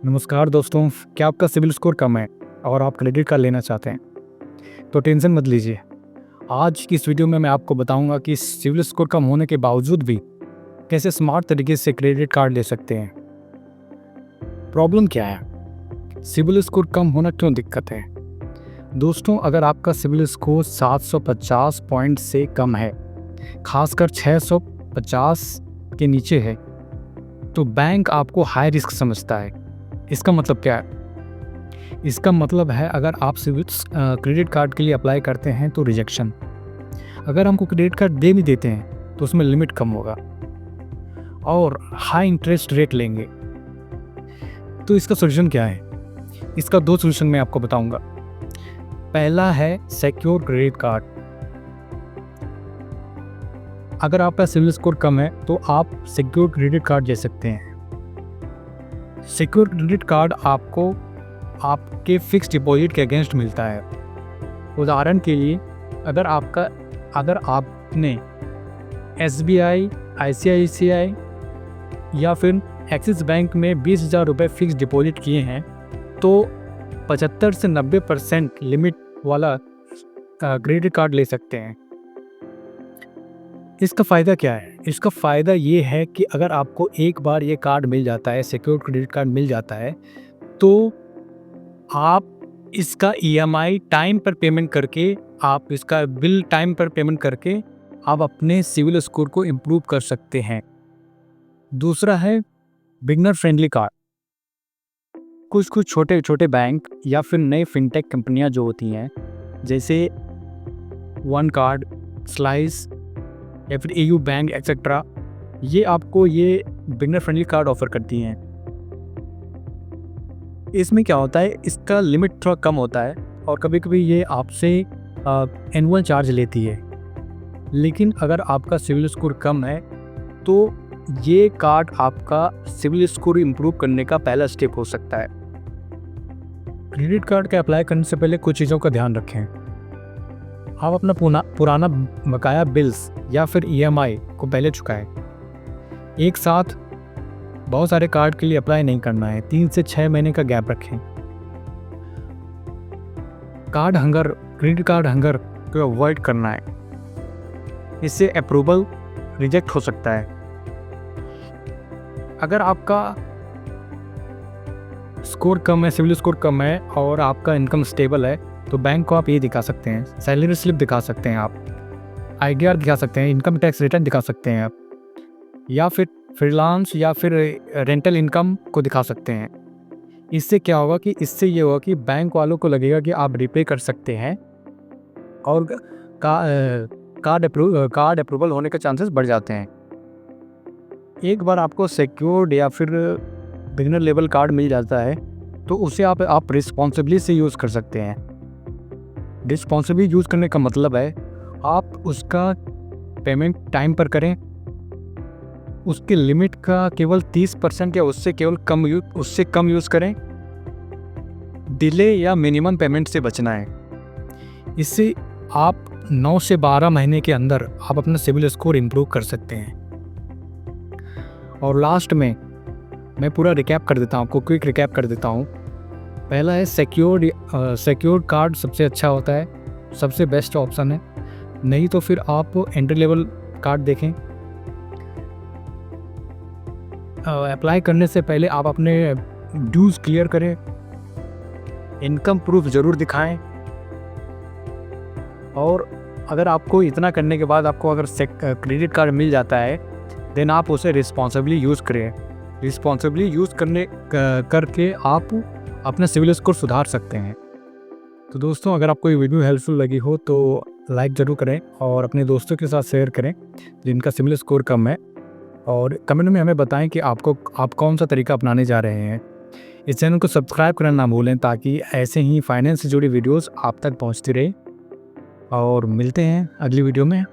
नमस्कार दोस्तों, क्या आपका सिबिल स्कोर कम है और आप क्रेडिट कार्ड लेना चाहते हैं? तो टेंशन मत लीजिए। आज की इस वीडियो में मैं आपको बताऊंगा कि सिबिल स्कोर कम होने के बावजूद भी कैसे स्मार्ट तरीके से क्रेडिट कार्ड ले सकते हैं। प्रॉब्लम क्या है? सिबिल स्कोर कम होना क्यों दिक्कत है? दोस्तों, अगर आपका सिबिल स्कोर 750 पॉइंट से कम है, खासकर 650 के नीचे है, तो बैंक आपको हाई रिस्क समझता है। इसका मतलब क्या है? इसका मतलब है अगर आप सिबिल क्रेडिट कार्ड के लिए अप्लाई करते हैं तो रिजेक्शन। अगर हमको क्रेडिट कार्ड दे भी देते हैं तो उसमें लिमिट कम होगा और हाई इंटरेस्ट रेट लेंगे। तो इसका सोल्यूशन क्या है? इसका दो सोल्यूशन मैं आपको बताऊंगा। पहला है सिक्योर क्रेडिट कार्ड। अगर आपका सिबिल स्कोर कम है तो आप सिक्योर क्रेडिट कार्ड ले सकते हैं। सिक्योर क्रेडिट कार्ड आपको आपके फिक्स डिपॉजिट के अगेंस्ट मिलता है। उदाहरण के लिए अगर आपने SBI, ICICI या फिर एक्सिस बैंक में 20,000 रुपये फिक्स डिपॉजिट किए हैं तो 75 से 90% लिमिट वाला क्रेडिट कार्ड ले सकते हैं। इसका फ़ायदा क्या है? इसका फ़ायदा ये है कि अगर आपको एक बार ये कार्ड मिल जाता है, सिक्योर क्रेडिट कार्ड मिल जाता है, तो आप इसका EMI टाइम पर पेमेंट करके, आप इसका बिल टाइम पर पेमेंट करके आप अपने सिबिल स्कोर को इम्प्रूव कर सकते हैं। दूसरा है बिगनर फ्रेंडली कार्ड। कुछ छोटे छोटे बैंक या फिर नए फिनटेक कंपनियां जो होती हैं, जैसे वन कार्ड, स्लाइस या फिर AU बैंक एक्सेट्रा, ये आपको ये बिगनर फ्रेंडली कार्ड ऑफर करती हैं। इसमें क्या होता है, इसका लिमिट थोड़ा कम होता है और कभी कभी ये आपसे एनुअल चार्ज लेती है। लेकिन अगर आपका सिबिल स्कोर कम है तो ये कार्ड आपका सिबिल स्कोर इम्प्रूव करने का पहला स्टेप हो सकता है। क्रेडिट कार्ड के अप्लाई करने से पहले कुछ चीज़ों का ध्यान रखें। आप अपना पुराना बकाया बिल्स या फिर EMI को पहले चुकाएं। एक साथ बहुत सारे कार्ड के लिए अप्लाई नहीं करना है। 3 से 6 महीने का गैप रखें। क्रेडिट कार्ड हंगर को अवॉइड करना है, इससे अप्रूवल रिजेक्ट हो सकता है। अगर आपका स्कोर कम है, सिबिल स्कोर कम है और आपका इनकम स्टेबल है, तो बैंक को आप ये दिखा सकते हैं, सैलरी स्लिप दिखा सकते हैं, आप ITR दिखा सकते हैं, इनकम टैक्स रिटर्न दिखा सकते हैं आप, या फिर फ्रीलांस या फिर रेंटल इनकम को दिखा सकते हैं। इससे क्या होगा कि ये होगा कि बैंक वालों को लगेगा कि आप रिपे कर सकते हैं और कार्ड अप्रूवल होने के चांसेस बढ़ जाते हैं। एक बार आपको सिक्योर्ड या फिर बिगिनर लेवल कार्ड मिल जाता है तो उसे आप रिस्पॉन्सिबली से यूज़ कर सकते हैं। रिस्पॉन्सिबली यूज़ करने का मतलब है आप उसका पेमेंट टाइम पर करें, उसके लिमिट का केवल 30% या उससे कम यूज़ करें, डिले या मिनिमम पेमेंट से बचना है। इससे आप 9 से 12 महीने के अंदर आप अपना सिबिल स्कोर इम्प्रूव कर सकते हैं। और लास्ट में मैं पूरा रिकैप कर देता हूँ, आपको क्विक रिकैप कर देता हूँ। पहला है सिक्योर्ड कार्ड सबसे अच्छा होता है, सबसे बेस्ट ऑप्शन है। नहीं तो फिर आप एंट्री लेवल कार्ड देखें। अप्लाई करने से पहले आप अपने ड्यूज क्लियर करें, इनकम प्रूफ ज़रूर दिखाएं, और अगर आपको इतना करने के बाद आपको अगर क्रेडिट कार्ड मिल जाता है देन आप उसे रिस्पॉन्सिबली यूज़ करें। रिस्पॉन्सिबली यूज़ करके आप अपना सिबिल स्कोर सुधार सकते हैं। तो दोस्तों, अगर आपको ये वीडियो हेल्पफुल लगी हो तो लाइक ज़रूर करें और अपने दोस्तों के साथ शेयर करें जिनका सिबिल स्कोर कम है, और कमेंट में हमें बताएं कि आप कौन सा तरीका अपनाने जा रहे हैं। इस चैनल को सब्सक्राइब करना ना भूलें ताकि ऐसे ही फाइनेंस से जुड़ी वीडियोस आप तक पहुंचती रहे। और मिलते हैं अगली वीडियो में।